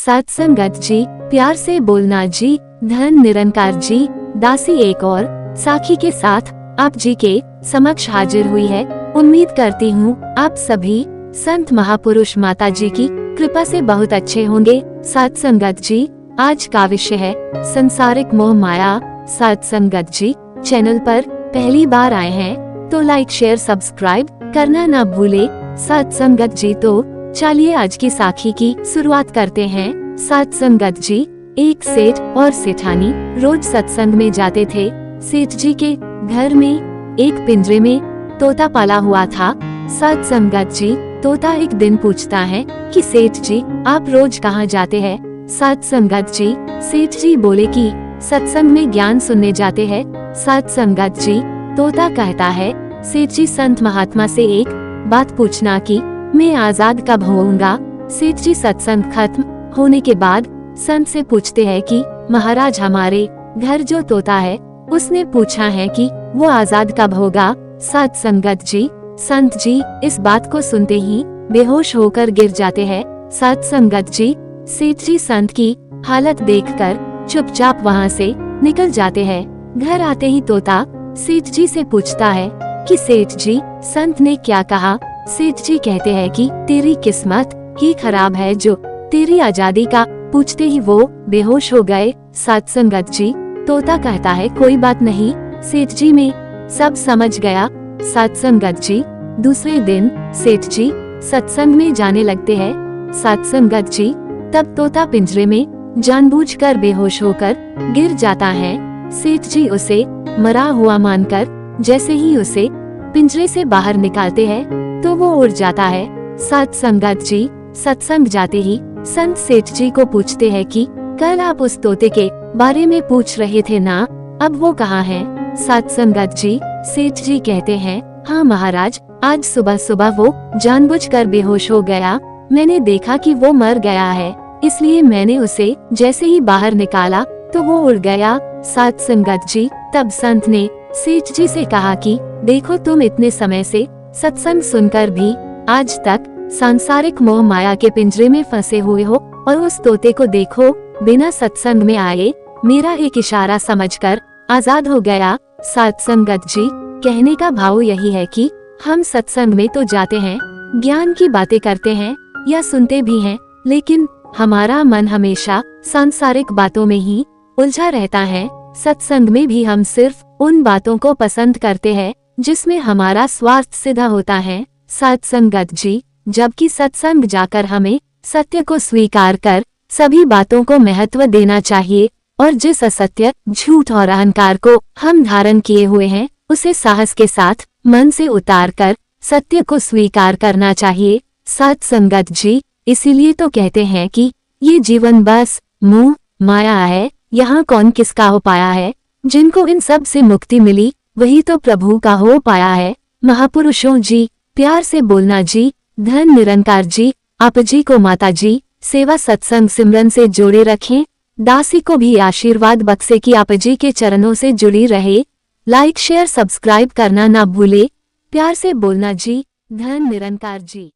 साथ संगत जी, प्यार से बोलना जी, धन निरंकार जी। दासी एक और साखी के साथ आप जी के समक्ष हाजिर हुई है। उम्मीद करती हूँ आप सभी संत महापुरुष माता जी की कृपा से बहुत अच्छे होंगे। साथ संगत जी, आज का विषय है संसारिक मोह माया। साथ संगत जी, चैनल पर पहली बार आए हैं तो लाइक शेयर सब्सक्राइब करना ना भूले। साथ संगत जी, तो चलिए आज की साखी की शुरुआत करते हैं। साथ संगत जी, एक सेठ और सेठानी रोज सत्संग में जाते थे। सेठ जी के घर में एक पिंजरे में तोता पाला हुआ था। साथ संगत जी, तोता एक दिन पूछता है कि सेठ जी, आप रोज कहाँ जाते हैं? साथ संगत जी, सेठ जी बोले कि सत्संग में ज्ञान सुनने जाते हैं। साथ संगत जी, तोता कहता है, सेठ जी संत महात्मा से एक बात पूछना कि मैं आजाद कब होऊंगा? सेठ जी सत्संग खत्म होने के बाद संत से पूछते हैं कि महाराज, हमारे घर जो तोता है उसने पूछा है कि वो आजाद कब होगा? साथ संगत जी, संत जी इस बात को सुनते ही बेहोश होकर गिर जाते हैं। साथ संगत जी, सेठ जी संत की हालत देखकर चुपचाप वहाँ से निकल जाते हैं। घर आते ही तोता सेठ जी से पूछता है कि सेठ जी, संत ने क्या कहा? सेठ जी कहते हैं कि तेरी किस्मत ही खराब है जो तेरी आजादी का पूछते ही वो बेहोश हो गए। साथ संगत जी, तोता कहता है कोई बात नहीं सेठ जी, मैं सब समझ गया। साथ संगत जी, दूसरे दिन सेठ जी सत्संग में जाने लगते हैं। साथ संगत जी, तब तोता पिंजरे में जानबूझकर बेहोश होकर गिर जाता है। सेठ जी उसे मरा हुआ मानकर जैसे ही उसे पिंजरे से बाहर निकालते हैं तो वो उड़ जाता है। साथ संगत जी, सत्संग जाते ही संत सेठ जी को पूछते हैं कि कल आप उस तोते के बारे में पूछ रहे थे ना, अब वो कहाँ है? साथ संगत जी, सेठ जी कहते हैं, हाँ महाराज, आज सुबह सुबह वो जानबूझकर बेहोश हो गया। मैंने देखा कि वो मर गया है, इसलिए मैंने उसे जैसे ही बाहर निकाला तो वो उड़ गया। साथ संगत जी, तब संत ने सेठ जी से कहा कि देखो, तुम इतने समय से सत्संग सुनकर भी आज तक सांसारिक मोह माया के पिंजरे में फंसे हुए हो, और उस तोते को देखो, बिना सत्संग में आए मेरा एक इशारा समझकर आजाद हो गया। साथ संगत जी, कहने का भाव यही है कि हम सत्संग में तो जाते हैं, ज्ञान की बातें करते हैं या सुनते भी हैं, लेकिन हमारा मन हमेशा सांसारिक बातों में ही उलझा रहता है। सत्संग में भी हम सिर्फ उन बातों को पसंद करते हैं जिसमें हमारा स्वार्थ सिद्ध होता है। साथ संगत जी, जबकि सत्संग जाकर हमें सत्य को स्वीकार कर सभी बातों को महत्व देना चाहिए, और जिस असत्य, झूठ और अहंकार को हम धारण किए हुए हैं उसे साहस के साथ मन से उतार कर सत्य को स्वीकार करना चाहिए। साथ संगत जी, इसीलिए तो कहते हैं कि ये जीवन बस मोह माया है, यहाँ कौन किसका हो पाया है? जिनको इन सब से मुक्ति मिली वही तो प्रभु का हो पाया है। महापुरुषों जी, प्यार से बोलना जी, धन निरंकार जी, आप जी को माता जी सेवा सत्संग सिमरन से जोड़े रखें। दासी को भी आशीर्वाद बख्शे कि आप जी के चरणों से जुड़ी रहे। लाइक शेयर सब्सक्राइब करना ना भूले। प्यार से बोलना जी, धन निरंकार जी।